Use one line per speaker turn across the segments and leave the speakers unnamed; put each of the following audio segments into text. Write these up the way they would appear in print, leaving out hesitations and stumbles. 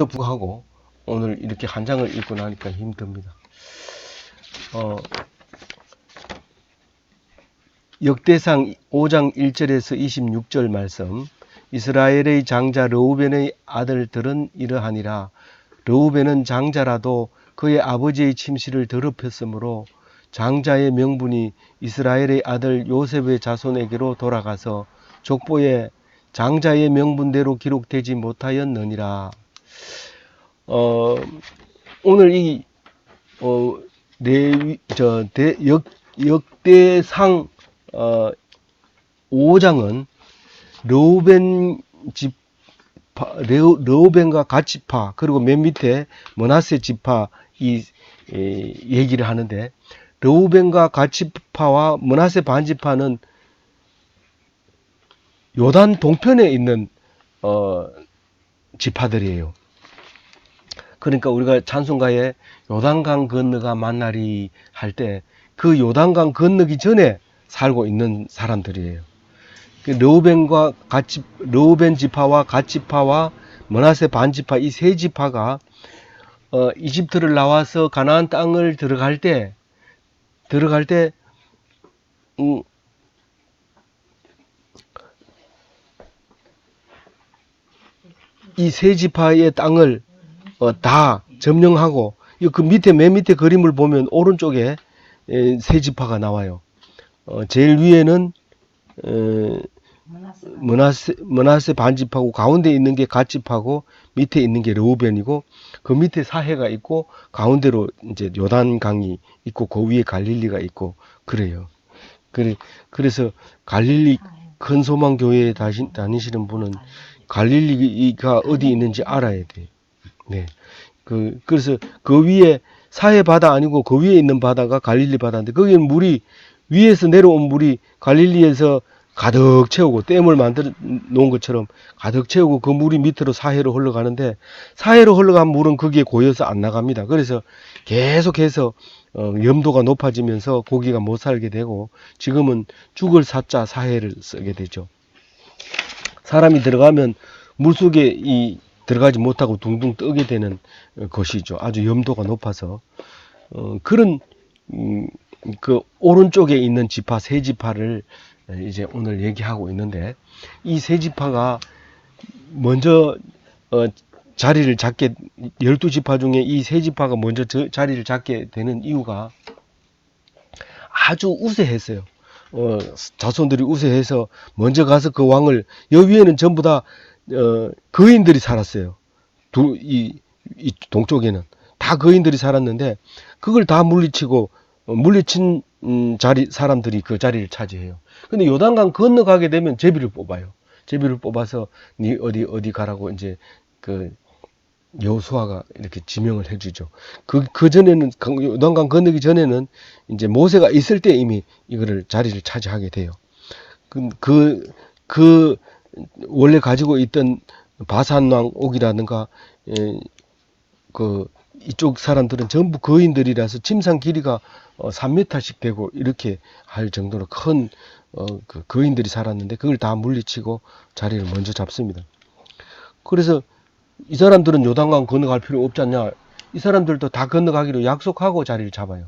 불구하고 오늘 이렇게 한 장을 읽고 나니까 힘듭니다. 역대상 5장 1절에서 26절 말씀. 이스라엘의 장자 르우벤의 아들들은 이러하니라. 르우벤은 장자라도 그의 아버지의 침실을 더럽혔으므로 장자의 명분이 이스라엘의 아들 요셉의 자손에게로 돌아가서 족보에 장자의 명분대로 기록되지 못하였느니라. 오늘 이 역대상 5장은 르우벤과 갓지파 그리고 맨 밑에 므낫세 지파 이 얘기를 하는데, 르우벤과 갓지파와 므낫세 반지파는 요단 동편에 있는 지파들이에요. 그러니까 우리가 찬송가에 요단강 건너가 만나리 할 때 그 요단강 건너기 전에 살고 있는 사람들이에요. 르우벤 지파와 갓지파와 므낫세 반지파 이 세 지파가 이집트를 나와서 가나안 땅을 들어갈 때 이 세 지파의 땅을 다 점령하고, 그 밑에 맨 밑에 그림을 보면 오른쪽에 세 지파가 나와요. 제일 위에는 므낫세 반지파고, 가운데 있는 게 갓지파고, 밑에 있는 게 르우벤이고, 그 밑에 사해가 있고, 가운데로 이제 요단강이 있고, 그 위에 갈릴리가 있고 그래요. 그래서 갈릴리 큰 소망 교회에 다니시는 분은 갈릴리가 어디 있는지 알아야 돼요. 네. 그래서 그 위에 사해 바다 아니고 그 위에 있는 바다가 갈릴리 바다인데, 거기는 물이 위에서 내려온 물이 갈릴리에서 가득 채우고, 댐을 만들어 놓은 것처럼 가득 채우고 그 물이 밑으로 사해로 흘러가는데, 사해로 흘러간 물은 거기에 고여서 안 나갑니다. 그래서 계속해서 염도가 높아지면서 고기가 못 살게 되고, 지금은 죽을 사자 사해를 쓰게 되죠. 사람이 들어가면 물속에 들어가지 못하고 둥둥 뜨게 되는 것이죠. 아주 염도가 높아서. 그런 그 오른쪽에 있는 지파 세 지파를 이제 오늘 얘기하고 있는데, 이 세 지파가 먼저 자리를 잡게, 12지파 중에 이 세 지파가 먼저 자리를 잡게 되는 이유가 아주 우세했어요. 자손들이 우세해서 먼저 가서 그 왕을, 여위에는 전부 다 거인들이 살았어요. 이 동쪽에는 다 거인들이 살았는데, 그걸 다 물리친 사람들이 그 자리를 차지해요. 근데 요단강 건너가게 되면 제비를 뽑아요. 제비를 뽑아서 니 어디 가라고 이제 그 여호수아가 이렇게 지명을 해주죠. 그 전에는, 요단강 건너기 전에는 이제 모세가 있을 때 이미 이거를 자리를 차지하게 돼요. 원래 가지고 있던 바산왕 옥이라든가 이쪽 사람들은 전부 거인들이라서 침상 길이가 3m씩 되고 이렇게 할 정도로 큰 그 거인들이 살았는데, 그걸 다 물리치고 자리를 먼저 잡습니다. 그래서 이 사람들은 요단강 건너갈 필요 없지 않냐, 이 사람들도 다 건너가기로 약속하고 자리를 잡아요.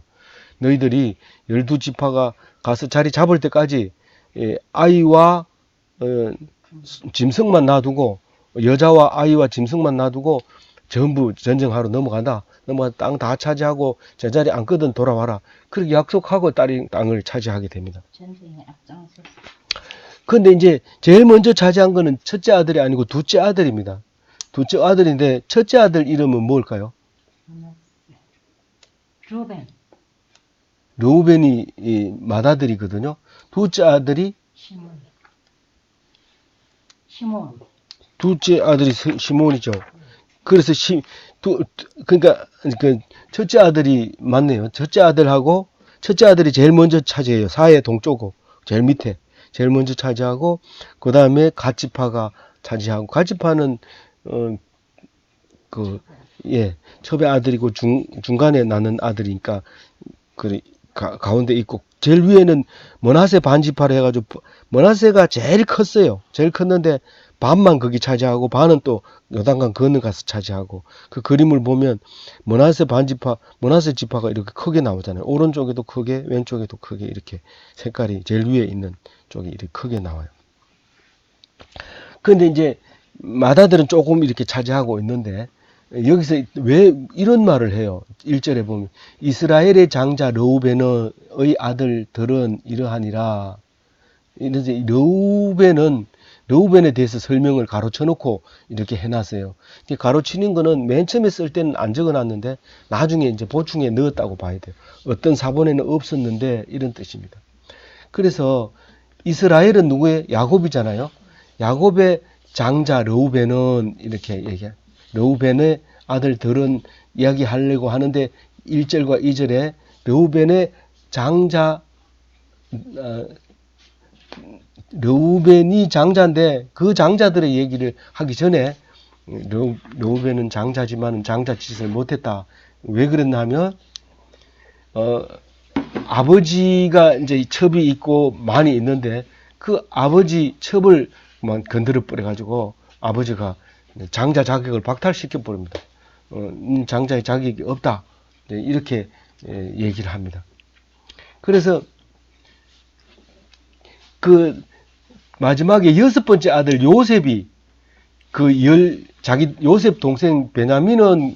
너희들이 12지파가 가서 자리 잡을 때까지 아이와 짐승만 놔두고, 여자와 아이와 짐승만 놔두고 전부 전쟁하러 넘어간다. 땅 다 차지하고 제자리 앉거든 돌아와라. 그렇게 약속하고 땅을 차지하게 됩니다.
전쟁에 앞장서.
근데 이제 제일 먼저 차지한 거는 첫째 아들이 아니고 둘째 아들입니다. 둘째 아들인데, 첫째 아들 이름은 뭘까요? 르우벤이 맏아들이거든요. 둘째 아들이
시몬.
둘째 아들이 시몬이죠. 그래서 그러니까 첫째 아들이 맞네요. 첫째 아들이 제일 먼저 차지해요. 사해 동쪽고 제일 밑에 제일 먼저 차지하고, 그 다음에 갓지파가 차지하고, 갓지파는 첩의 아들이고 중간에 나는 아들이니까 가운데 있고, 제일 위에는 므낫세 반지파를 해가지고, 므낫세가 제일 컸어요. 제일 컸는데 반만 거기 차지하고 반은 또 요단강 건너가서 차지하고 그 그림을 보면 머나세 지파가 이렇게 크게 나오잖아요. 오른쪽에도 크게 왼쪽에도 크게 이렇게 색깔이 제일 위에 있는 쪽이 이렇게 크게 나와요. 근데 이제 마다들은 조금 이렇게 차지하고 있는데 여기서 왜 이런 말을 해요? 1절에 보면 이스라엘의 장자 르우벤의 아들들은 이러하니라. 이래서 르우벤에 대해서 설명을 가로쳐 놓고 이렇게 해놨어요. 가로치는 거는 맨 처음에 쓸 때는 안 적어놨는데 나중에 이제 보충에 넣었다고 봐야 돼요. 어떤 사본에는 없었는데 이런 뜻입니다. 그래서 이스라엘은 누구의? 야곱이잖아요. 야곱의 장자 르우벤은 이렇게 얘기해요. 르우벤의 아들들은 이야기하려고 하는데 1절과 2절에 르우벤의 장자 르우벤이 장자인데 그 장자들의 얘기를 하기 전에 르우벤은 장자지만 장자 짓을 못했다. 왜 그랬나 하면 아버지가 이제 첩이 있고 많이 있는데 그 아버지 첩을 건드려 버려 가지고 아버지가 장자 자격을 박탈시켜 버립니다. 장자의 자격이 없다. 이렇게 얘기를 합니다. 그래서 그 마지막에 6번째 아들 요셉이 자기 요셉 동생 베냐민은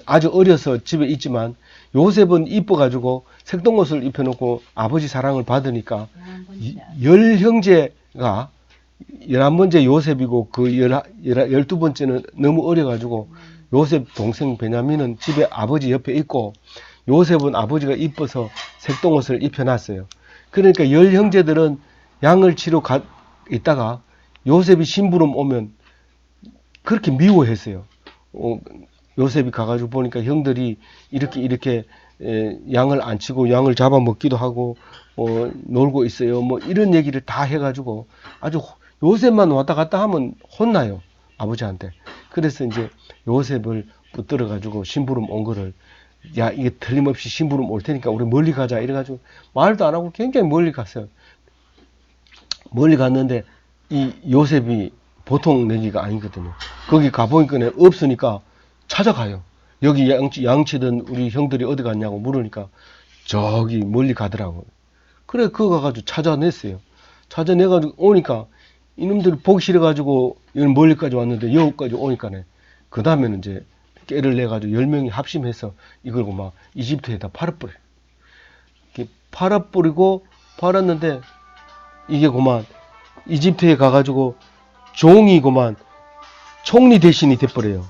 아주 어려서 집에 있지만 요셉은 이뻐가지고 색동옷을 입혀놓고 아버지 사랑을 받으니까 10형제가 11번째 요셉이고 그 12번째는 너무 어려가지고 요셉 동생 베냐민은 집에 아버지 옆에 있고 요셉은 아버지가 이뻐서 색동옷을 입혀놨어요. 그러니까 10형제들은 양을 치러 있다가 요셉이 심부름 오면 그렇게 미워했어요. 요셉이 가가지고 보니까 형들이 이렇게 양을 안 치고 양을 잡아먹기도 하고 놀고 있어요. 뭐 이런 얘기를 다 해가지고 아주 요셉만 왔다 갔다 하면 혼나요. 아버지한테. 그래서 이제 요셉을 붙들어가지고 심부름 온 거를 야 이게 틀림없이 심부름 올 테니까 우리 멀리 가자 이래가지고 말도 안 하고 굉장히 멀리 갔어요. 멀리 갔는데 이 요셉이 보통 내기가 아니거든요. 거기 가보니까 없으니까 찾아가요. 여기 양치던 우리 형들이 어디 갔냐고 물으니까 저기 멀리 가더라고요. 그래 그거 가가지고 찾아냈어요. 찾아내가지고 오니까 이놈들 보기 싫어가지고 여기 멀리까지 왔는데 여기까지 오니까네. 그 다음에는 이제 깨를 내가지고 10명이 합심해서 이걸 막 이집트에다 팔아버려요. 팔아버리고 팔았는데 이게 그만 이집트에 가가지고 종이 그만 총리 대신이 돼버려요.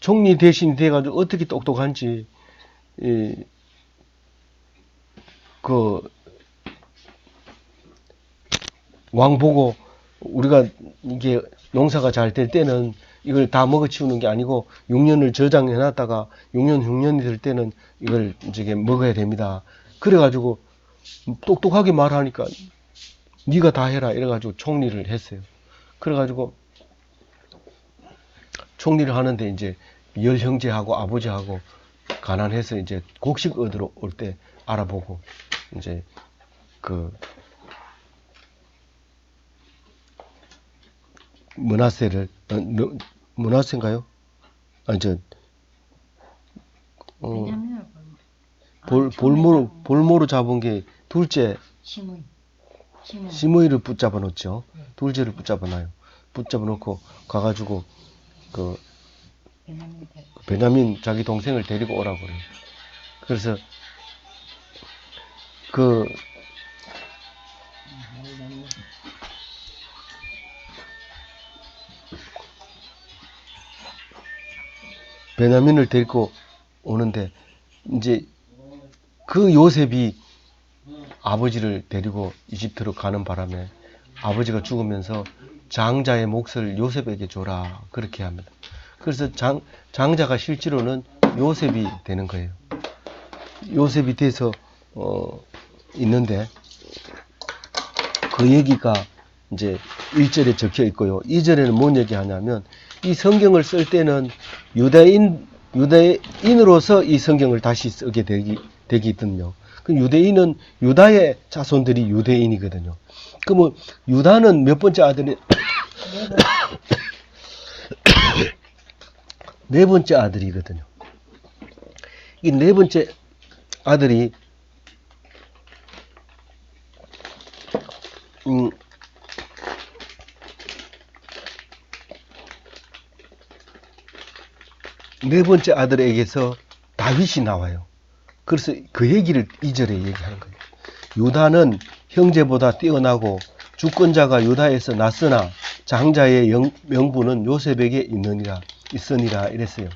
총리 대신이 돼가지고 어떻게 똑똑한지 왕 보고 우리가 이게 농사가 잘 될 때는 이걸 다 먹어치우는 게 아니고 6년을 저장해 놨다가 6년 흉년이 될 때는 이걸 이제 먹어야 됩니다. 그래가지고 똑똑하게 말하니까 네가 다 해라 이래가지고 총리를 했어요. 그래가지고 총리를 하는데 이제 10형제하고 아버지하고 가난해서 이제 곡식 얻으러 올 때 알아보고 이제 문하세인가요? 볼모로 잡은 게 둘째 시므이를 붙잡아 놓죠. 둘째를 붙잡아 놔요. 붙잡아 놓고 가가지고 베냐민 자기 동생을 데리고 오라고 그래요. 그래서 베냐민을 데리고 오는데 이제 그 요셉이 아버지를 데리고 이집트로 가는 바람에 아버지가 죽으면서 장자의 몫을 요셉에게 줘라 그렇게 합니다. 그래서 장자가 실제로는 요셉이 되는 거예요. 요셉이 돼서 있는데 그 얘기가 이제 1절에 적혀 있고요. 2절에는 뭔 얘기하냐면 이 성경을 쓸 때는 유대인으로서 이 성경을 다시 쓰게 되거든요. 그 유대인은 유다의 자손들이 유대인이거든요. 그러면 유다는 몇 번째 아들이 네 번째 아들이거든요. 이 네 번째 아들이 네 번째 아들에게서 다윗이 나와요. 그래서 그 얘기를 2절에 얘기하는 거예요. 유다는 형제보다 뛰어나고 주권자가 유다에서 났으나 장자의 명분은 요셉에게 있으니라 이랬어요.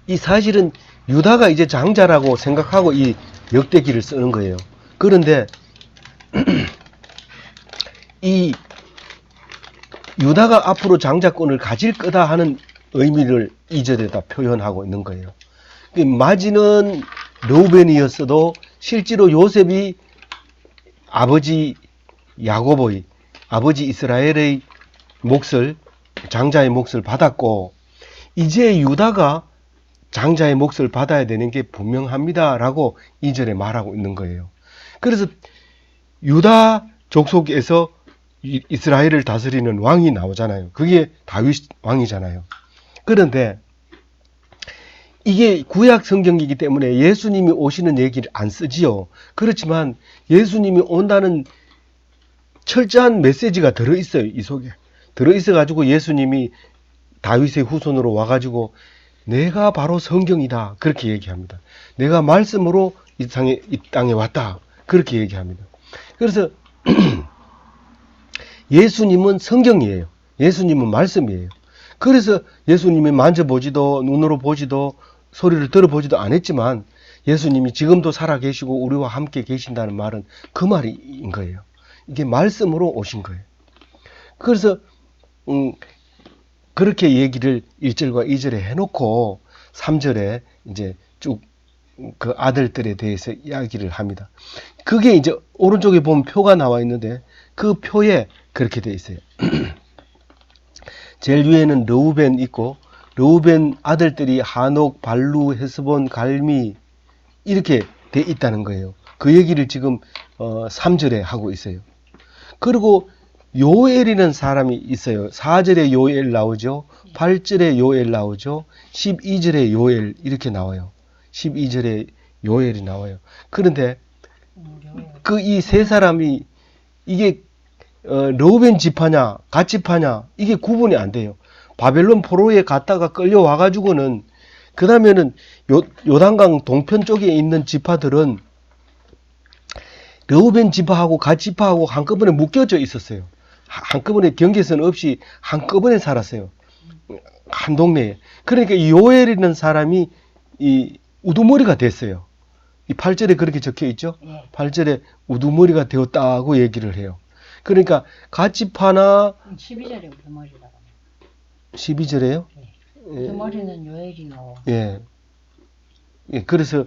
이 사실은 유다가 이제 장자라고 생각하고 이 역대기를 쓰는 거예요. 그런데 이 유다가 앞으로 장자권을 가질 거다 하는 의미를 2절에다 표현하고 있는 거예요. 마지는 르우벤이었어도 실제로 요셉이 아버지 야곱의, 아버지 이스라엘의 몫을, 장자의 몫을 받았고, 이제 유다가 장자의 몫을 받아야 되는 게 분명합니다 라고 2절에 말하고 있는 거예요. 그래서 유다 족속에서 이스라엘을 다스리는 왕이 나오잖아요. 그게 다윗 왕이잖아요. 그런데 이게 구약 성경이기 때문에 예수님이 오시는 얘기를 안 쓰지요. 그렇지만 예수님이 온다는 철저한 메시지가 들어있어요. 이 속에 들어있어가지고 예수님이 다윗의 후손으로 와가지고 내가 바로 성경이다 그렇게 얘기합니다. 내가 말씀으로 이 땅에 왔다 그렇게 얘기합니다. 그래서 예수님은 성경이에요. 예수님은 말씀이에요. 그래서 예수님이 만져보지도 눈으로 보지도 소리를 들어보지도 않았지만 예수님이 지금도 살아계시고 우리와 함께 계신다는 말은 그 말인 거예요. 이게 말씀으로 오신 거예요. 그래서 그렇게 얘기를 1절과 2절에 해놓고 3절에 이제 쭉 그 아들들에 대해서 이야기를 합니다. 그게 이제 오른쪽에 보면 표가 나와 있는데 그 표에 그렇게 돼 있어요. 제일 위에는 르우벤 있고 르우벤 아들들이 한옥, 발루, 헤스본, 갈미 이렇게 돼 있다는 거예요. 그 얘기를 지금 3절에 하고 있어요. 그리고 요엘이라는 사람이 있어요. 4절에 요엘 나오죠. 8절에 요엘 나오죠. 12절에 요엘 이렇게 나와요. 12절에 요엘이 나와요. 그런데 그 이 세 사람이 이게 르우벤 지파냐 갓 지파냐 이게 구분이 안 돼요. 바벨론 포로에 갔다가 끌려와 가지고는 그 다음에는 요단강 동편 쪽에 있는 지파들은 르우벤 지파하고 갓 지파하고 한꺼번에 묶여져 있었어요. 한꺼번에 경계선 없이 한꺼번에 살았어요. 한 동네에. 그러니까 이 요엘이라는 사람이 이 우두머리가 됐어요. 이 8절에 그렇게 적혀 있죠. 8절에 우두머리가 되었다고 얘기를 해요. 그러니까 갓 지파나
12절에 우두머리라고.
12절에요?
네. 우두머리는 요엘이요.
예. 예. 그래서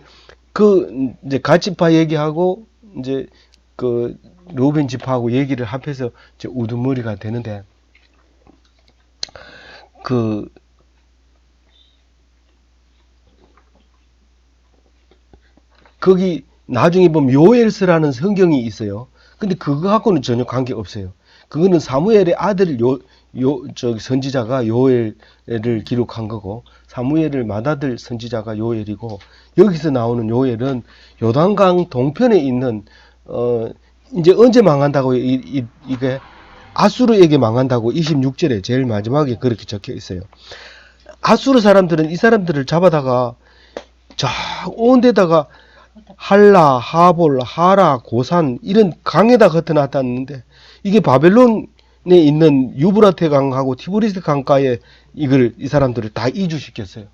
그 이제 갓 지파 얘기하고 이제 그 르우벤 지파하고 얘기를 합해서 이제 우두머리가 되는데 그 거기 나중에 보면 요엘서라는 성경이 있어요. 근데 그거하고는 전혀 관계 없어요. 그거는 사무엘의 아들 선지자가 요엘을 기록한 거고 사무엘을 맏아들 선지자가 요엘이고 여기서 나오는 요엘은 요단강 동편에 있는 이제 언제 망한다고 이게 아수르에게 망한다고 26절에 제일 마지막에 그렇게 적혀 있어요. 아수르 사람들은 이 사람들을 잡아다가 저 온 데다가 할라, 하볼, 하라, 고산 이런 강에다 걷어놨다는데 이게 바벨론에 있는 유브라테 강하고 티브리스 강가에 이 사람들을 다 이주시켰어요.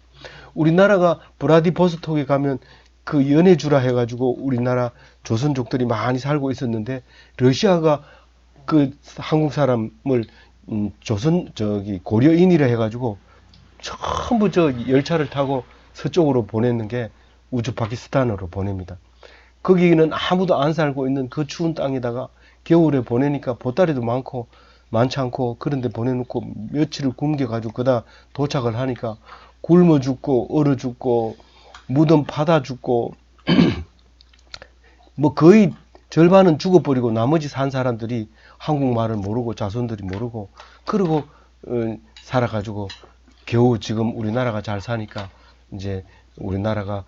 우리나라가 브라디보스톡에 가면 그 연해주라 해가지고 우리나라 조선족들이 많이 살고 있었는데 러시아가 그 한국 사람을 고려인이라 해가지고 전부 저 열차를 타고 서쪽으로 보내는 게 우즈파키스탄으로 보냅니다. 거기는 아무도 안 살고 있는 그 추운 땅에다가 겨울에 보내니까 보따리도 많지 않고 그런데 보내놓고 며칠을 굶겨가지고 그다 도착을 하니까 굶어 죽고 얼어 죽고 무덤 파다 죽고 뭐 거의 절반은 죽어버리고 나머지 산 사람들이 한국말을 모르고 자손들이 모르고 그러고 살아가지고 겨우 지금 우리나라가 잘 사니까 이제 우리나라가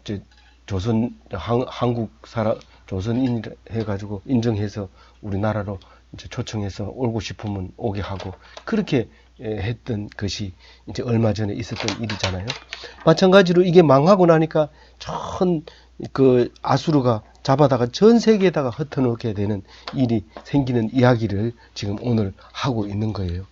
이제 조선 한국 사람 조선인 해가지고 인정해서 우리나라로 이제 초청해서 오고 싶으면 오게 하고 그렇게 했던 것이 이제 얼마 전에 있었던 일이잖아요. 마찬가지로 이게 망하고 나니까 전 그 아수르가 잡아다가 전 세계에다가 흩어놓게 되는 일이 생기는 이야기를 지금 오늘 하고 있는 거예요.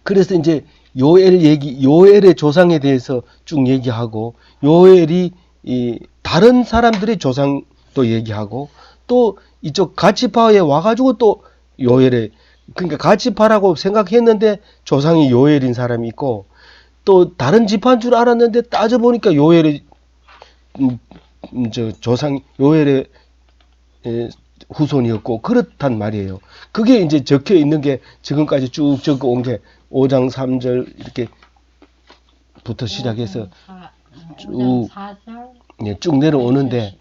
그래서 이제 요엘의 조상에 대해서 쭉 얘기하고 요엘이 이 다른 사람들의 조상도 얘기하고 또 이쪽 가치파에 와가지고 또 요엘의 그러니까 가치파라고 생각했는데 조상이 요엘인 사람이 있고 또 다른 집한 줄 알았는데 따져보니까 요엘의 조상 요엘의 후손이었고 그렇단 말이에요. 그게 이제 적혀 있는 게 지금까지 쭉 적어 온 게 5장 3절 이렇게 부터 시작해서 쭉 내려오는데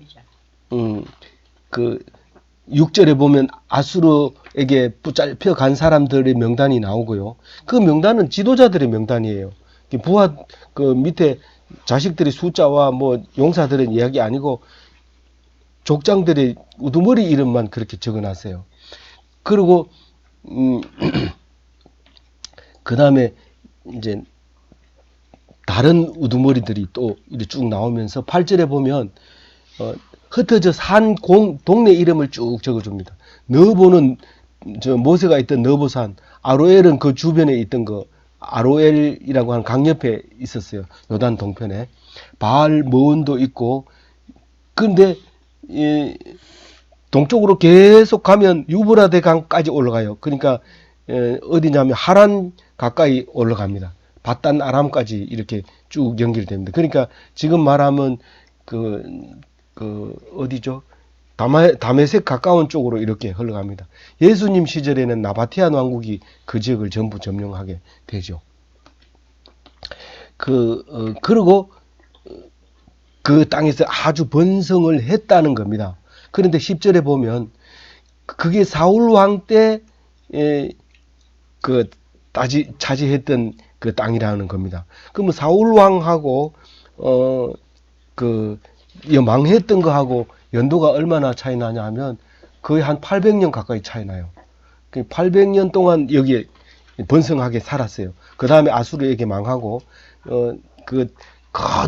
그 6절에 보면 아수르에게 붙잡혀 간 사람들의 명단이 나오고요. 그 명단은 지도자들의 명단이에요. 부하 그 밑에 자식들의 숫자와 뭐 용사들의 이야기 아니고 족장들의 우두머리 이름만 그렇게 적어놨어요. 그리고 그 다음에 이제 다른 우두머리들이 또 이렇게 쭉 나오면서 8절에 보면 흩어져 산 동네 이름을 쭉 적어줍니다. 너보는 저 모세가 있던 너보산, 아로엘은 그 주변에 있던 거 아로엘이라고 하는 강 옆에 있었어요. 요단 동편에 바알 모온도 있고 근데 동쪽으로 계속 가면 유브라데 강까지 올라가요. 그러니까 어디냐면 하란 가까이 올라갑니다. 바단 아람까지 이렇게 쭉 연결됩니다. 그러니까 지금 말하면 어디죠? 다메섹 가까운 쪽으로 이렇게 흘러갑니다. 예수님 시절에는 나바티안 왕국이 그 지역을 전부 점령하게 되죠. 그리고 그 땅에서 아주 번성을 했다는 겁니다. 그런데 10절에 보면 그게 사울 왕 때 차지했던 그 땅이라는 겁니다. 그러면 사울 왕하고 망했던 거하고 연도가 얼마나 차이 나냐 하면 거의 한 800년 가까이 차이 나요. 800년 동안 여기에 번성하게 살았어요. 그 다음에 아수르에게 망하고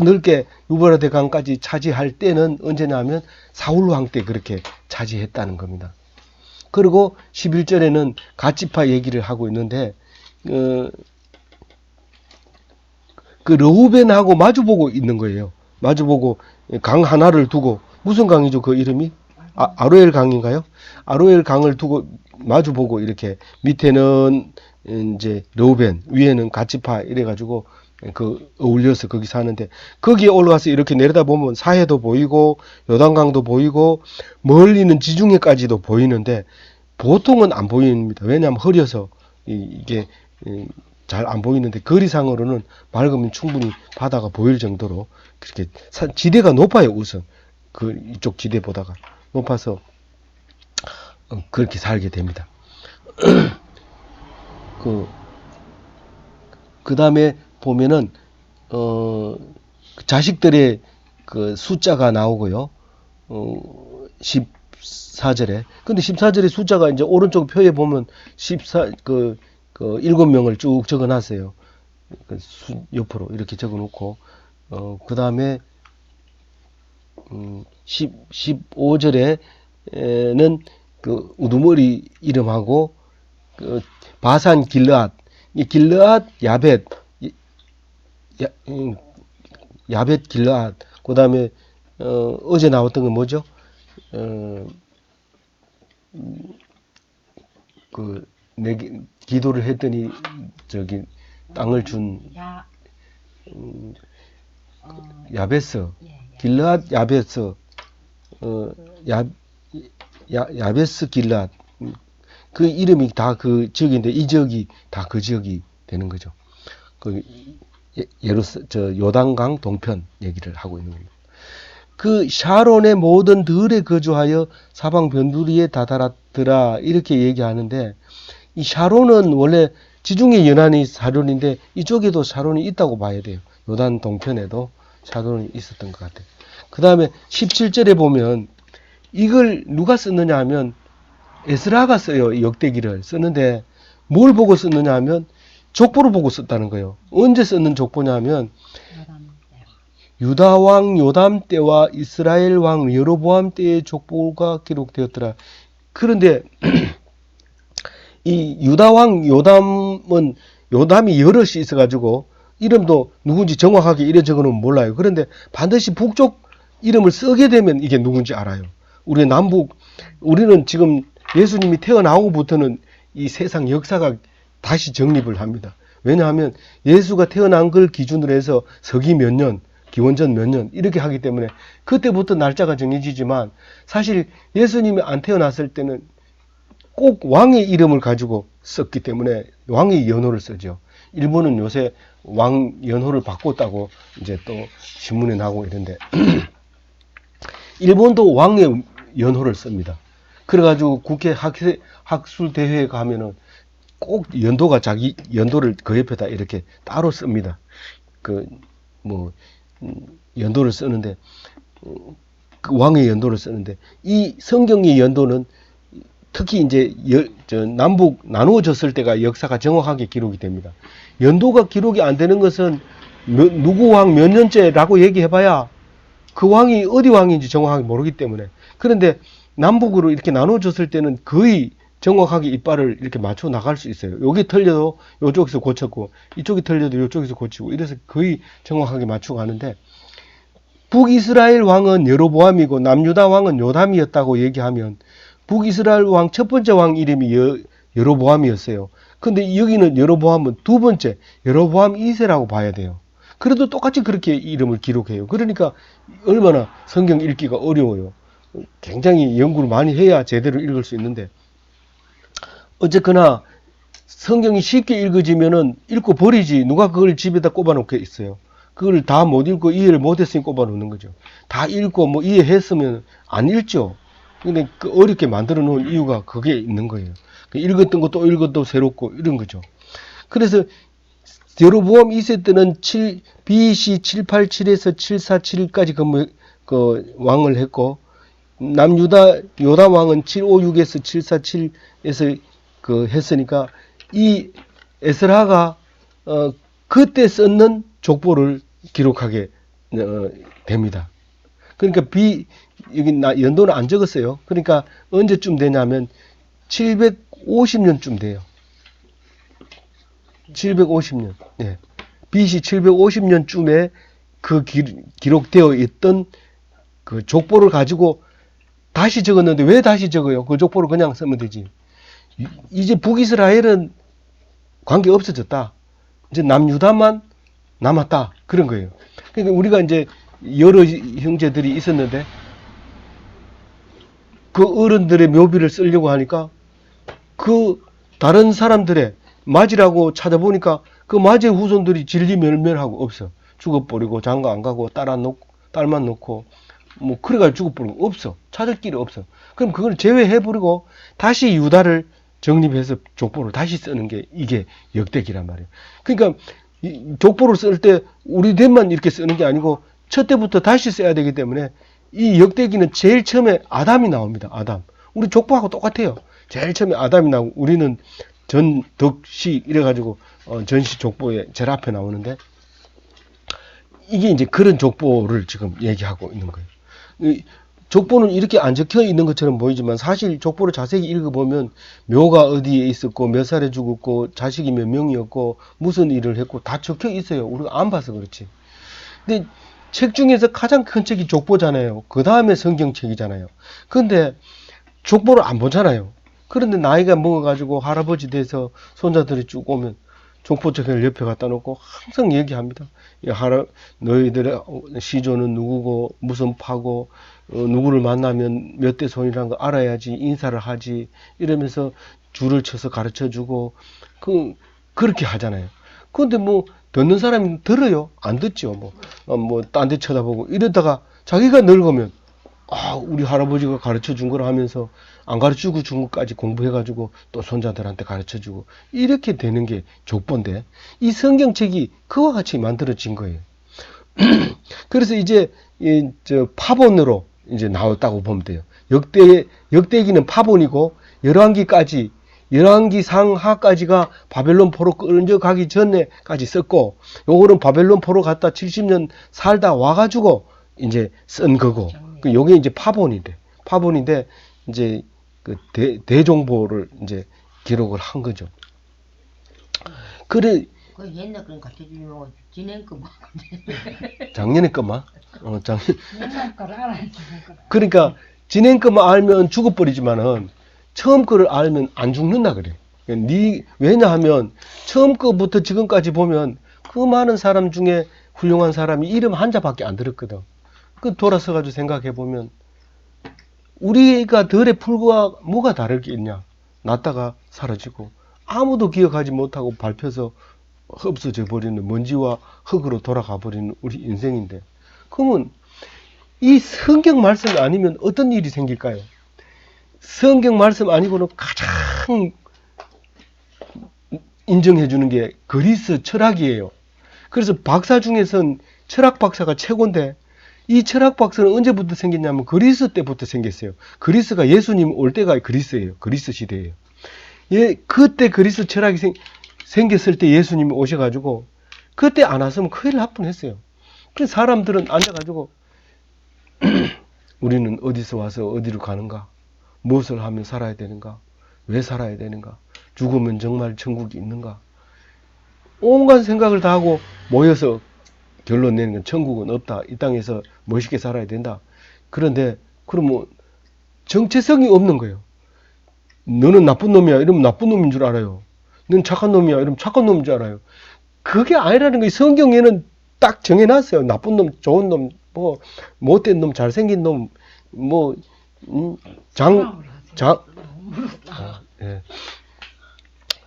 넓게 유브라데 강까지 차지할 때는 언제냐면 사울 왕 때 그렇게 차지했다는 겁니다. 그리고 11절에는 가치파 얘기를 하고 있는데 그 르우벤하고 마주보고 있는 거예요. 마주보고 강 하나를 두고 무슨 강이죠? 그 이름이? 아로엘 강인가요? 아로엘 강을 두고 마주보고 이렇게 밑에는 이제 르우벤 위에는 가치파 이래가지고 어울려서 거기 사는데 거기에 올라가서 이렇게 내려다보면 사해도 보이고 요단강도 보이고 멀리는 지중해까지도 보이는데 보통은 안 보입니다. 왜냐하면 흐려서 이게 잘 안 보이는데 거리상으로는 맑으면 충분히 바다가 보일 정도로 그렇게 지대가 높아요. 우선 이쪽 지대보다가 높아서 그렇게 살게 됩니다. 그 다음에 보면은 자식들의 그 숫자가 나오고요. 14절에. 근데 14절의 숫자가 이제 오른쪽 표에 보면 7명을 쭉 적어 놨어요. 옆으로 이렇게 적어 놓고 그 다음에 15절에는 그 우두머리 이름하고 바산 길르앗, 이 길르앗 야벳 야벳 길르앗, 그 다음에 어제 나왔던 건 뭐죠? 기도를 했더니 저기 땅을 준 야베스, 길르앗 야베스, 야베스 길르앗, 그 이름이 다 그 지역인데 이 지역이 다 그 지역이 되는 거죠. 요단강 동편 얘기를 하고 있는 겁니다. 그 샤론의 모든 들에 거주하여 사방 변두리에 다다랐더라 이렇게 얘기하는데, 이 샤론은 원래 지중해 연안이 샤론인데 이쪽에도 샤론이 있다고 봐야 돼요. 요단 동편에도 샤론이 있었던 것 같아요. 그 다음에 17절에 보면 이걸 누가 썼느냐 하면 에스라가 써요. 이 역대기를 쓰는데 뭘 보고 썼느냐 하면 족보를 보고 썼다는 거예요. 언제 썼는 족보냐 하면 유다 왕 요담 때와 이스라엘 왕 여로보암 때의 족보가 기록되었더라. 그런데 이 유다 왕 요담은 요담이 여럿이 있어가지고 이름도 누군지 정확하게 이래 적어는 몰라요. 그런데 반드시 북쪽 이름을 쓰게 되면 이게 누군지 알아요. 우리 우리는 지금 예수님이 태어나고부터는 이 세상 역사가 다시 정립을 합니다. 왜냐하면 예수가 태어난 걸 기준으로 해서 서기 몇 년, 기원전 몇 년 이렇게 하기 때문에 그때부터 날짜가 정해지지만 사실 예수님이 안 태어났을 때는 꼭 왕의 이름을 가지고 썼기 때문에 왕의 연호를 쓰죠. 일본은 요새 왕 연호를 바꿨다고 이제 또 신문에 나오고 이런데 일본도 왕의 연호를 씁니다. 그래가지고 국회 학술 대회에 가면은 꼭 연도가 자기 연도를 그 옆에다 이렇게 따로 씁니다. 연도를 쓰는데 그 왕의 연도를 쓰는데 이 성경의 연도는 특히 이제 남북 나누어졌을 때가 역사가 정확하게 기록이 됩니다. 연도가 기록이 안 되는 것은 누구 왕 몇 년째라고 얘기해봐야 그 왕이 어디 왕인지 정확하게 모르기 때문에. 그런데 남북으로 이렇게 나눠졌을 때는 거의 정확하게 이빨을 이렇게 맞춰 나갈 수 있어요. 여기 틀려도 이쪽에서 고쳤고 이쪽이 틀려도 이쪽에서 고치고 이래서 거의 정확하게 맞추고 가는데, 북이스라엘 왕은 여로보암이고 남유다 왕은 요담이었다고 얘기하면 북이스라엘 왕 첫 번째 왕 이름이 여로보암이었어요. 근데 여기는 여로보암은 두 번째 여로보암 2세라고 봐야 돼요. 그래도 똑같이 그렇게 이름을 기록해요. 그러니까 얼마나 성경 읽기가 어려워요. 굉장히 연구를 많이 해야 제대로 읽을 수 있는데, 어쨌거나 성경이 쉽게 읽어지면은 읽고 버리지 누가 그걸 집에다 꼽아 놓게 있어요. 그걸 다 못 읽고 이해를 못 했으니 꼽아 놓는 거죠. 다 읽고 뭐 이해했으면 안 읽죠. 근데 그 어렵게 만들어 놓은 이유가 그게 있는 거예요. 읽었던 것도 읽었도 새롭고 이런 거죠. 그래서 여로보암 2세 때는 BC 787에서 747까지 그 왕을 했고, 남유다 요담 왕은 756에서 747에서 그 했으니까 이 에스라가 그때 썼는 족보를 기록하게 됩니다. 그러니까 여기 연도는 안 적었어요. 그러니까 언제쯤 되냐면 750년쯤 돼요. 750년. 네. BC 750년쯤에 그 기록되어 있던 그 족보를 가지고 다시 적었는데 왜 다시 적어요? 그 족보를 그냥 쓰면 되지. 이제 북이스라엘은 관계 없어졌다. 이제 남유다만 남았다. 그런 거예요. 그러니까 우리가 이제 여러 형제들이 있었는데 그 어른들의 묘비를 쓰려고 하니까 그 다른 사람들의 맞이라고 찾아보니까 그 맞이의 후손들이 진리멸멸하고 없어. 죽어버리고 장가 안 가고 딸만 놓고 뭐 그래가지고 죽어버리고 없어. 찾을 길이 없어. 그럼 그걸 제외해버리고 다시 유다를 정립해서 족보를 다시 쓰는 게 이게 역대기란 말이에요. 그러니까 족보를 쓸 때 우리들만 이렇게 쓰는 게 아니고 첫 때부터 다시 써야 되기 때문에 이 역대기는 제일 처음에 아담이 나옵니다. 아담. 우리 족보하고 똑같아요. 제일 처음에 아담이 나오고 우리는 전덕시 이래가지고 전시 족보에 제일 앞에 나오는데, 이게 이제 그런 족보를 지금 얘기하고 있는 거예요. 족보는 이렇게 안 적혀 있는 것처럼 보이지만 사실 족보를 자세히 읽어보면 묘가 어디에 있었고 몇 살에 죽었고 자식이 몇 명이었고 무슨 일을 했고 다 적혀 있어요. 우리가 안 봐서 그렇지. 근데 책 중에서 가장 큰 책이 족보잖아요. 그 다음에 성경책이잖아요. 근데 족보를 안 보잖아요. 그런데 나이가 먹어가지고 할아버지 돼서 손자들이 쭉 오면 족보책을 옆에 갖다 놓고 항상 얘기합니다. 너희들의 시조는 누구고 무슨 파고 누구를 만나면 몇 대 손이라는 거 알아야지 인사를 하지 이러면서 줄을 쳐서 가르쳐주고 그렇게 하잖아요. 그런데 뭐 듣는 사람이 들어요? 안 듣죠. 뭐 딴 데 쳐다보고 이러다가 자기가 늙으면 우리 할아버지가 가르쳐 준 거라 하면서 안 가르쳐 준 것까지 공부해가지고 또 손자들한테 가르쳐 주고 이렇게 되는 게 족보인데 이 성경책이 그와 같이 만들어진 거예요. 그래서 이제 파본으로 이제 나왔다고 보면 돼요. 역대기는 파본이고 열왕기 상하까지가 바벨론 포로 끌려가기 전에까지 썼고 요거는 바벨론 포로 갔다 70년 살다 와가지고 이제 쓴 거고 요게 이제 파본인데 이제 그 대종보를 이제 기록을 한 거죠. 그래
그 옛날 그런 같은 거 진행 거 뭐.
작년에 거만
옛날 걸 알아야지.
그러니까 진행 거만 알면 죽어버리지만은 처음 거를 알면 안 죽는다 그래. 왜냐하면 처음 거부터 지금까지 보면 그 많은 사람 중에 훌륭한 사람이 이름 한자밖에 안 들었거든. 그 돌아서 가지고 생각해 보면 우리가 덜의 풀과 뭐가 다를 게 있냐? 났다가 사라지고 아무도 기억하지 못하고 밟혀서 없어져 버리는 먼지와 흙으로 돌아가 버리는 우리 인생인데, 그러면 이 성경 말씀 아니면 어떤 일이 생길까요? 성경 말씀 아니고는 가장 인정해 주는 게 그리스 철학이에요. 그래서 박사 중에선 철학 박사가 최고인데 이 철학 박사는 언제부터 생겼냐면 그리스 때부터 생겼어요. 그리스가 예수님 올 때가 그리스예요. 그리스 시대예요. 그때 그리스 철학이 생겼을 때 예수님이 오셔가지고 그때 안 왔으면 큰일 날 뻔했어요. 그래서 사람들은 앉아가지고 우리는 어디서 와서 어디로 가는가? 무엇을 하면 살아야 되는가? 왜 살아야 되는가? 죽으면 정말 천국이 있는가? 온갖 생각을 다 하고 모여서 결론 내는 건 천국은 없다. 이 땅에서 멋있게 살아야 된다. 그런데 그러면 정체성이 없는 거예요. 너는 나쁜 놈이야. 이러면 나쁜 놈인 줄 알아요. 넌 착한 놈이야. 이러면 착한 놈인 줄 알아요. 그게 아니라는 거예요. 성경에는 딱 정해놨어요. 나쁜 놈, 좋은 놈, 뭐 못된 놈, 잘생긴 놈, 뭐 예.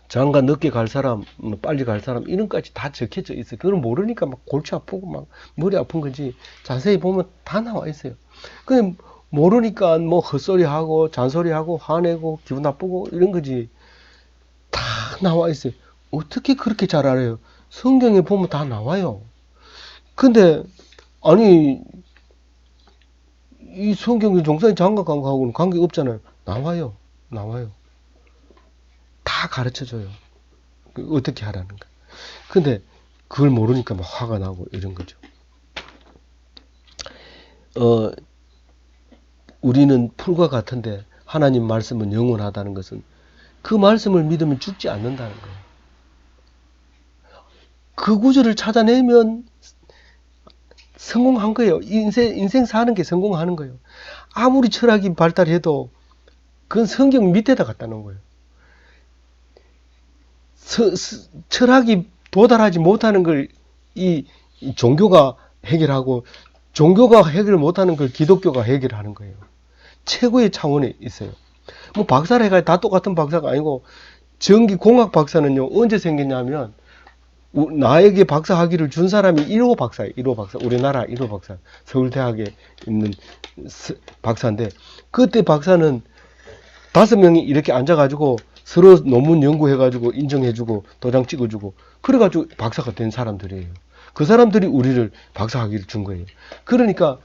장가 늦게 갈 사람, 빨리 갈 사람, 이런 까지 다 적혀져 있어요. 그걸 모르니까 막 골치 아프고 막 머리 아픈 거지. 자세히 보면 다 나와 있어요. 그냥 모르니까 뭐 헛소리하고 잔소리하고 화내고 기분 나쁘고 이런 거지. 다 나와 있어요. 어떻게 그렇게 잘 알아요? 성경에 보면 다 나와요. 근데 아니 이 성경의 종사인 장가간거하고는 관계 없잖아요. 나와요. 다 가르쳐줘요. 어떻게 하라는가. 근데 그걸 모르니까 막 화가 나고 이런 거죠. 우리는 풀과 같은데 하나님 말씀은 영원하다는 것은 그 말씀을 믿으면 죽지 않는다는 거예요. 그 구절을 찾아내면 성공한 거예요. 인생 사는 게 성공하는 거예요. 아무리 철학이 발달해도 그건 성경 밑에다 갖다 놓은 거예요. 철학이 도달하지 못하는 걸 이 종교가 해결하고 종교가 해결 못하는 걸 기독교가 해결하는 거예요. 최고의 차원에 있어요. 뭐 박사를 해가 다 똑같은 박사가 아니고 전기공학 박사는요 언제 생겼냐면 나에게 박사 학위를 준 사람이 1호 박사예요. 1호 박사. 우리나라 1호 박사. 서울대학에 있는 박사인데 그때 박사는 5명이 이렇게 앉아가지고 서로 논문 연구해가지고 인정해주고 도장 찍어주고 그래가지고 박사가 된 사람들이에요. 그 사람들이 우리를 박사 학위를 준 거예요. 그러니까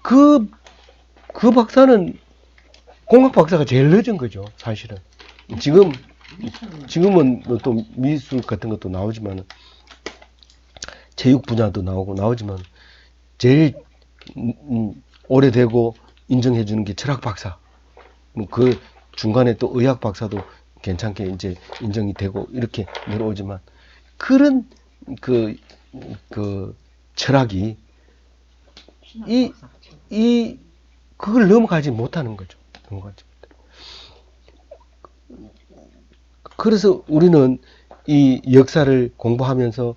그 박사는 공학 박사가 제일 늦은 거죠. 사실은. 지금은 또 미술 같은 것도 나오지만 체육 분야도 나오지만 제일 오래되고 인정해주는 게 철학 박사. 그 중간에 또 의학 박사도 괜찮게 이제 인정이 되고 이렇게 내려오지만 그런 그 철학이 그걸 넘어가지 못하는 거죠. 그래서 우리는 이 역사를 공부하면서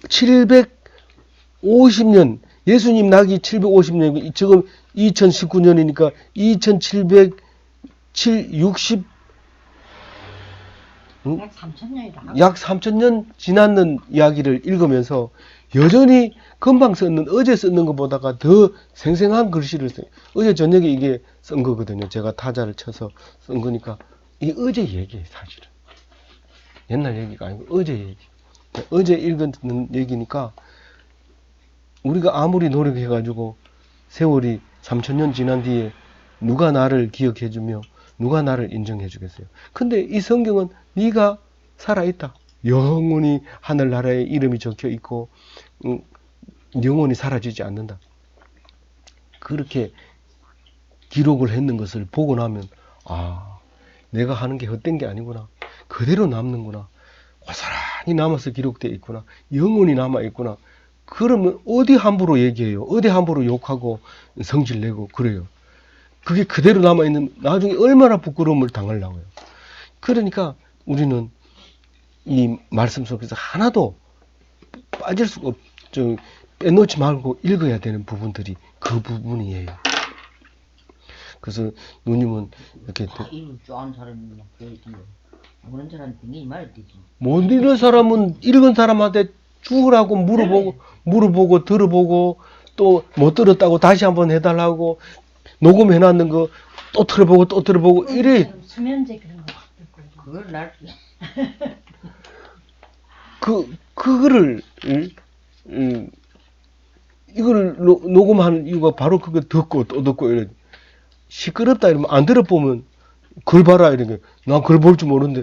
750년 예수님 나기 750년 지금 2019년이니까 2760
약 3,000년이다.
약 3,000년 지났는 이야기를 읽으면서 여전히 금방 썼는, 어제 썼는 것보다가 더 생생한 글씨를 써요. 어제 저녁에 이게 쓴 거거든요. 제가 타자를 쳐서 쓴 거니까. 이 어제 얘기예요, 사실은. 옛날 얘기가 아니고 어제 얘기. 어제 읽은 얘기니까 우리가 아무리 노력해가지고 세월이 3000년 지난 뒤에 누가 나를 기억해주며 누가 나를 인정해주겠어요. 근데 이 성경은 네가 살아있다. 영원히 하늘나라에 이름이 적혀있고 영원히 사라지지 않는다. 그렇게 기록을 했는 것을 보고 나면 아, 내가 하는 게 헛된 게 아니구나. 그대로 남는구나. 고스란히 남아서 기록되어 있구나. 영원히 남아있구나. 그러면 어디 함부로 얘기해요. 어디 함부로 욕하고 성질내고 그래요. 그게 그대로 남아있는 나중에 얼마나 부끄러움을 당하려고요. 그러니까 우리는 이 말씀 속에서 하나도 빠질 수가 빼놓지 말고 읽어야 되는 부분들이 그 부분이에요. 그래서 누님은 이렇게
다 이름 좋아하는 사람이 막 그러지. 모르는 사람은 굉장히 말을 되지.
못 읽은 사람은 읽은 사람한테 죽으라고 물어보고 들어보고 또 못 들었다고 다시 한번 해달라고 녹음해놨는 거 또 들어보고 또 들어보고 이래.
수면제 그런 거 듣고.
그걸 날
그거를 이거를 녹음하는 이유가 바로 그거 듣고 또 듣고 이래. 시끄럽다 이러면 안 들어보면 글 봐라 이러게. 난 글 볼 줄 모르는데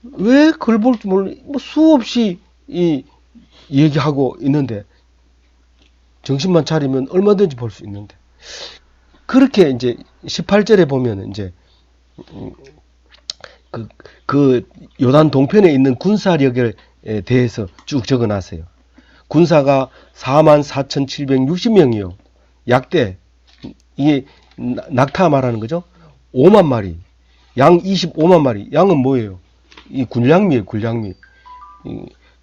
왜 글 볼 줄 모르는 뭐 수없이 이 얘기하고 있는데 정신만 차리면 얼마든지 볼 수 있는데 그렇게 이제 18절에 보면 이제 그 요단 동편에 있는 군사력에 대해서 쭉 적어놨어요. 군사가 44,760명이요. 약대 이게 낙타 말하는 거죠. 5만 마리, 양 25만 마리. 양은 뭐예요? 이 군량미예요, 군량미.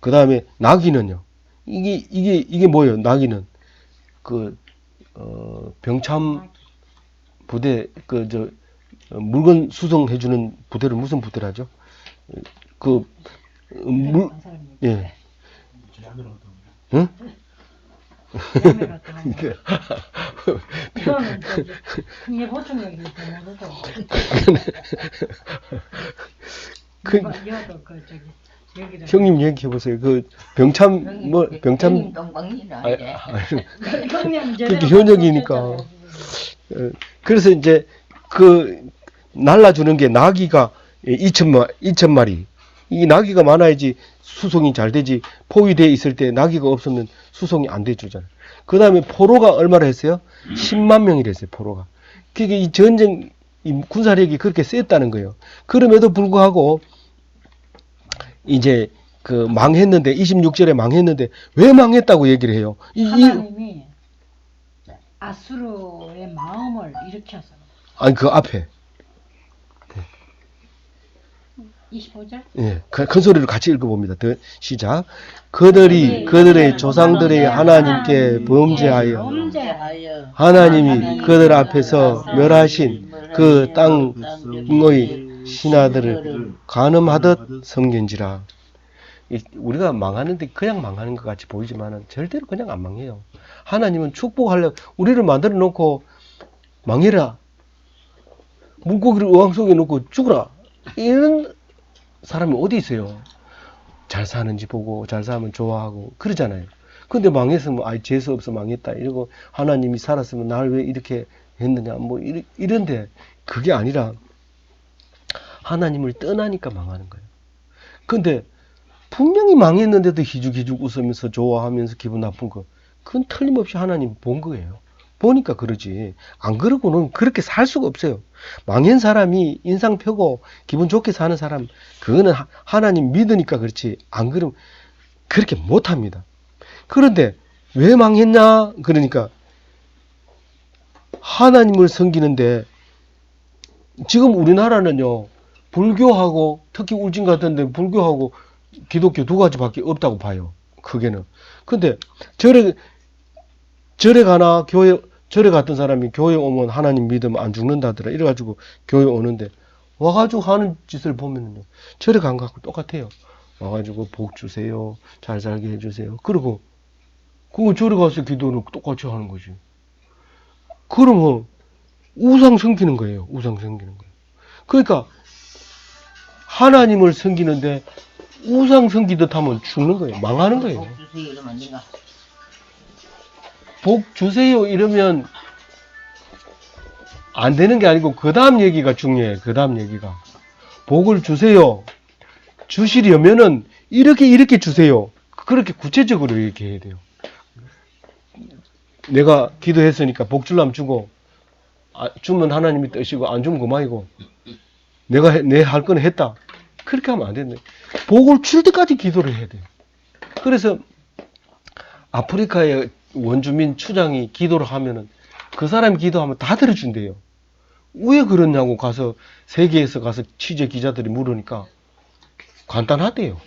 그 다음에 나귀는요. 이게 뭐예요? 나귀는 병참 부대 물건 수송해주는 부대를 무슨 부대라죠? 예. 응?
그거는 그게 보충력이 되는데도
형님 얘기해 보세요. 그 병참
형님 동방이나 이래.
그게 현역이니까. 그래서 이제 날라주는 게 나귀가 2천 마리. 이 나귀가 많아야지 수송이 잘 되지. 포위되어 있을 때 나귀가 없으면 수송이 안 돼주잖아요. 그 다음에 포로가 얼마나 했어요? 10만 명이라 했어요, 포로가. 그게 이 전쟁, 이 군사력이 그렇게 셌다는 거예요. 그럼에도 불구하고, 이제, 망했는데, 26절에 망했는데, 왜 망했다고 얘기를 해요?
하나님이 아수르의 마음을 일으켜서.
아니, 그 앞에.
25절?
예, 큰 소리로 같이 읽어봅니다. 시작. 그들의 조상들의 하나님께 범죄하여 하나님이 그들 앞에서 멸하신 그 땅의 신하들을 간음하듯 섬긴지라. 우리가 망하는데 그냥 망하는 것 같이 보이지만 절대로 그냥 안 망해요. 하나님은 축복하려고 우리를 만들어 놓고 망해라. 물고기를 어항 속에 놓고 죽어라. 이런 사람이 어디 있어요? 잘 사는지 보고 잘 살면 좋아하고 그러잖아요. 근데 망했으면 아이 재수 없어 망했다 이러고 하나님이 살았으면 날 왜 이렇게 했느냐 뭐 이런데 그게 아니라 하나님을 떠나니까 망하는 거예요. 근데 분명히 망했는데도 희죽희죽 웃으면서 좋아하면서 기분 나쁜 거 그건 틀림없이 하나님 본 거예요. 보니까 그러지. 안 그러고는 그렇게 살 수가 없어요. 망한 사람이 인상 펴고 기분 좋게 사는 사람, 그거는 하나님 믿으니까 그렇지. 안 그러면 그렇게 못 합니다. 그런데 왜 망했냐? 그러니까 하나님을 섬기는데 지금 우리나라는요, 불교하고 특히 울진 같은 데 불교하고 기독교 두 가지밖에 없다고 봐요. 크게는. 근데 절에 가나 절에 갔던 사람이 교회 오면 하나님 믿으면 안 죽는다더라. 이래가지고 교회 오는데 와가지고 하는 짓을 보면요. 절에 간 거하고 똑같아요. 와가지고 복 주세요. 잘 살게 해주세요. 그리고 그거 저리 가서 기도는 똑같이 하는 거지. 그러면 우상 섬기는 거예요. 우상 섬기는 거예요. 그러니까 하나님을 섬기는데 우상 섬기듯 하면 죽는 거예요. 망하는 거예요.
복 주세요 이러면 안 된가?
복 주세요 이러면 안 되는 게 아니고 그 다음 얘기가 중요해요. 그 다음 얘기가. 복을 주세요. 주시려면은 이렇게 주세요. 그렇게 구체적으로 이렇게 해야 돼요. 내가 기도했으니까 복 줄라면 주고, 주면 하나님이 뜻이고 안 주면 그만이고, 내가 내 할 거는 했다. 그렇게 하면 안 된다. 복을 줄 때까지 기도를 해야 돼요. 그래서 아프리카의 원주민 추장이 기도를 하면은 그 사람이 기도하면 다 들어준대요. 왜 그러냐고 가서 세계에서 가서 취재 기자들이 물으니까 간단하대요.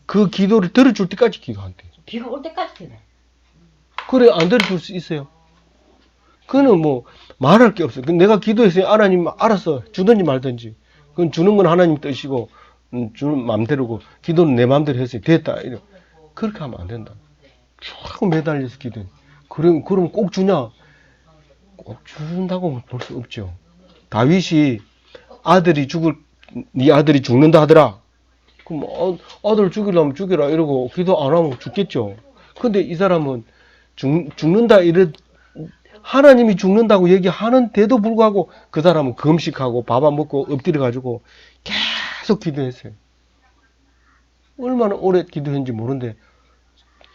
그 기도를 들어줄 때까지 기도한대요.
비가 올 때까지 기도.
그래 안 들어줄 수 있어요. 그거는 뭐 말할 게 없어요. 내가 기도했어요. 하나님 알았어 주든지 말든지. 그건 주는 건 하나님 뜻이고 주는 마음대로고 기도는 내 마음대로 했어요. 됐다. 그렇게 하면 안 된다. 쭉 매달려서 기도해. 그럼 꼭 주냐? 꼭 준다고 볼 수 없죠. 다윗이 네 아들이 죽는다 하더라. 그럼 아들 죽이려면 죽여라 이러고 기도 안 하면 죽겠죠. 근데 이 사람은 죽는다 하나님이 죽는다고 얘기하는데도 불구하고 그 사람은 금식하고 밥 안 먹고 엎드려 가지고 계속 기도했어요. 얼마나 오래 기도했는지 모르는데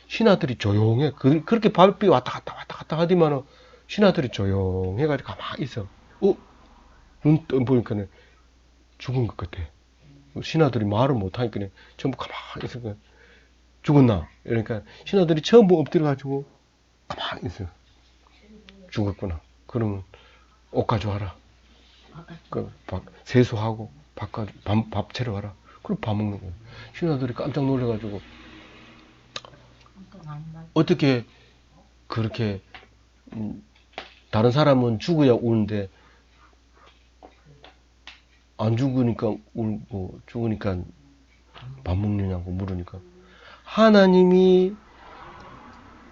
신하들이 조용해. 그렇게 밥이 왔다 갔다 하더만은 신하들이 조용해가지고 가만히 있어. 눈 떠 보니까는 죽은 것 같아. 신하들이 말을 못하니까 전부 가만히 있어. 죽었나? 이러니까 신하들이 전부 엎드려가지고 가만히 있어. 죽었구나. 그러면 옷 가져와라. 세수하고 밥 차려와라. 그럼 밥 먹는 거야. 신하들이 깜짝 놀래가지고 어떻게 그렇게 다른 사람은 죽어야 우는데 안 죽으니까 울고 죽으니까 밥 먹느냐고 물으니까 하나님이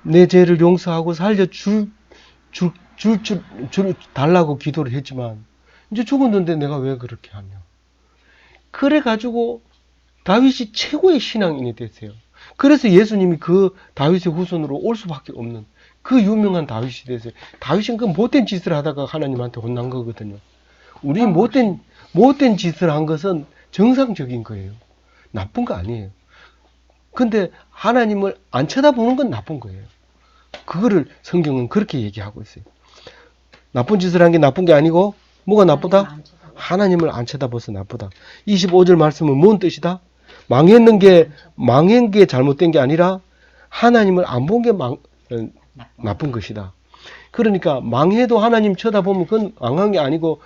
내 죄를 용서하고 달라고 기도를 했지만 이제 죽었는데 내가 왜 그렇게 하냐. 그래가지고 다윗이 최고의 신앙인이 됐어요. 그래서 예수님이 그 다윗의 후손으로 올 수밖에 없는 그 유명한 다윗이 됐어요. 다윗은 그 못된 짓을 하다가 하나님한테 혼난 거거든요. 우리 못된 짓을 한 것은 정상적인 거예요. 나쁜 거 아니에요. 근데 하나님을 안 쳐다보는 건 나쁜 거예요. 그거를 성경은 그렇게 얘기하고 있어요. 나쁜 짓을 한 게 나쁜 게 아니고 뭐가 나쁘다? 하나님을 안 쳐다봐서 나쁘다. 25절 말씀은 뭔 뜻이다? 망한 게 잘못된 게 아니라 하나님을 안 본 게 나쁜 것이다. 그러니까 망해도 하나님 쳐다보면 그건 망한 게 아니고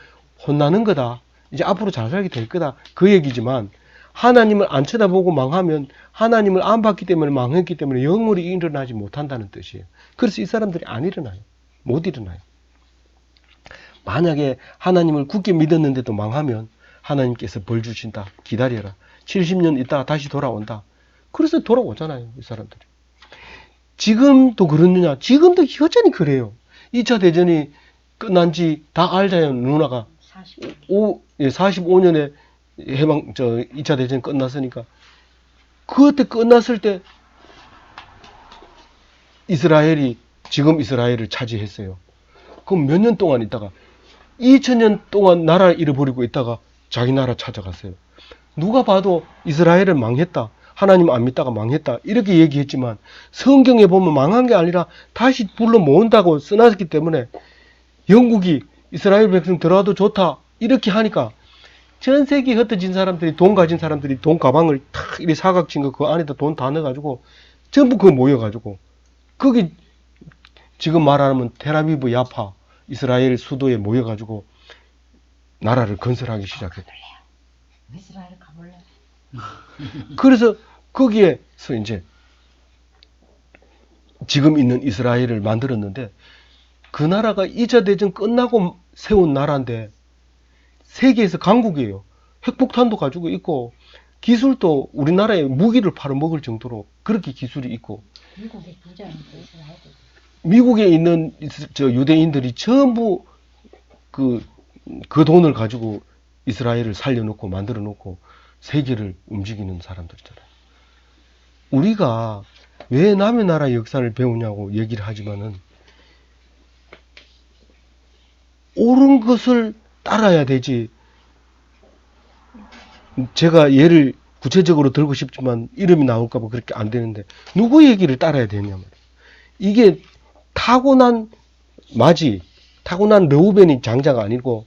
혼나는 거다. 이제 앞으로 잘 살게 될 거다. 그 얘기지만 하나님을 안 쳐다보고 망하면 하나님을 안 봤기 때문에 망했기 때문에 영원히 일어나지 못한다는 뜻이에요. 그래서 이 사람들이 안 일어나요. 못 일어나요. 만약에 하나님을 굳게 믿었는데도 망하면 하나님께서 벌 주신다. 기다려라. 70년 있다가 다시 돌아온다. 그래서 돌아오잖아요. 이 사람들이. 지금도 그러느냐? 지금도 여전히 그래요. 2차 대전이 끝난 지 다 알잖아요. 누나가 45년에 2차 대전이 끝났으니까. 그때 끝났을 때 지금 이스라엘을 차지했어요. 그럼 몇 년 동안 있다가 2000년 동안 나라를 잃어버리고 있다가 자기 나라 찾아갔어요. 누가 봐도 이스라엘은 망했다. 하나님 안 믿다가 망했다. 이렇게 얘기했지만 성경에 보면 망한 게 아니라 다시 불러 모은다고 써놨기 때문에 영국이 이스라엘 백성 들어와도 좋다. 이렇게 하니까 전 세계에 흩어진 사람들이 돈 가진 사람들이 돈 가방을 탁 이렇게 사각 친 거 그 안에다 돈 다 넣어가지고 전부 그거 모여가지고 거기 지금 말하면 텔아비브 야파 이스라엘 수도에 모여가지고 나라를 건설하기 시작했대요.
이스라엘 가볼래?
그래서 거기에서 이제 지금 있는 이스라엘을 만들었는데 그 나라가 2차 대전 끝나고 세운 나라인데 세계에서 강국이에요. 핵폭탄도 가지고 있고 기술도 우리나라에 무기를 팔아먹을 정도로 그렇게 기술이 있고
미국의 부자는 이스라엘.
미국에 있는 저 유대인들이 전부 그 돈을 가지고 이스라엘을 살려놓고 만들어 놓고 세계를 움직이는 사람들이잖아요. 우리가 왜 남의 나라 역사를 배우냐고 얘기를 하지만은 옳은 것을 따라야 되지. 제가 예를 구체적으로 들고 싶지만 이름이 나올까봐 그렇게 안 되는데 누구 얘기를 따라야 되냐 말이에요. 이게 타고난 르우벤이 장자가 아니고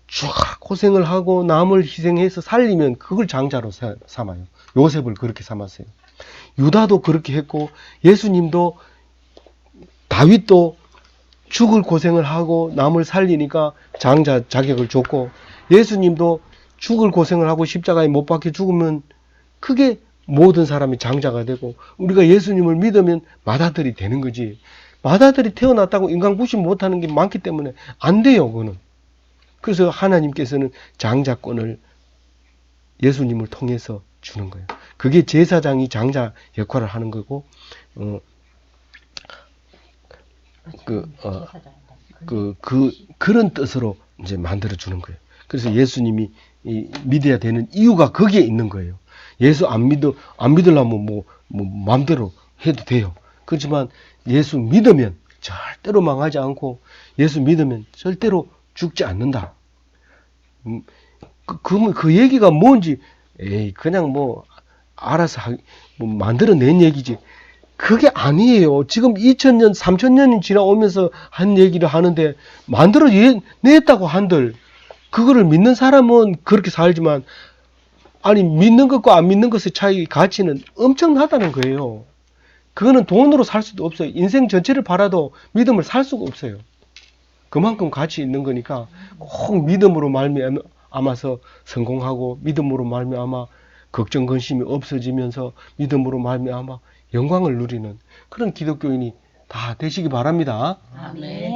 쭉 고생을 하고 남을 희생해서 살리면 그걸 장자로 삼아요. 요셉을 그렇게 삼았어요. 유다도 그렇게 했고 예수님도 다윗도 죽을 고생을 하고 남을 살리니까 장자 자격을 줬고 예수님도 죽을 고생을 하고 십자가에 못 박혀 죽으면 크게 모든 사람이 장자가 되고 우리가 예수님을 믿으면 맏아들이 되는 거지. 맏아들이 태어났다고 인간 구심 못하는 게 많기 때문에 안 돼요. 그거는. 그래서 하나님께서는 장자권을 예수님을 통해서 주는 거예요. 그게 제사장이 장자 역할을 하는 거고 그런 뜻으로 이제 만들어 주는 거예요. 그래서 예수님이 믿어야 되는 이유가 거기에 있는 거예요. 예수 안 믿으려면 뭐 마음대로 해도 돼요. 그렇지만 예수 믿으면 절대로 망하지 않고 예수 믿으면 절대로 죽지 않는다. 그 얘기가 뭔지 그냥 뭐 알아서 만들어낸 얘기지. 그게 아니에요. 지금 2000년, 3000년이 지나오면서 한 얘기를 하는데 만들어 냈다고 한들 그거를 믿는 사람은 그렇게 살지만 아니 믿는 것과 안 믿는 것의 차이 가치는 엄청나다는 거예요. 그거는 돈으로 살 수도 없어요. 인생 전체를 팔아도 믿음을 살 수가 없어요. 그만큼 가치 있는 거니까 꼭 믿음으로 말미암아서 성공하고 믿음으로 말미암아 걱정 근심이 없어지면서 믿음으로 말미암아 영광을 누리는 그런 기독교인이 다 되시기 바랍니다.
아멘.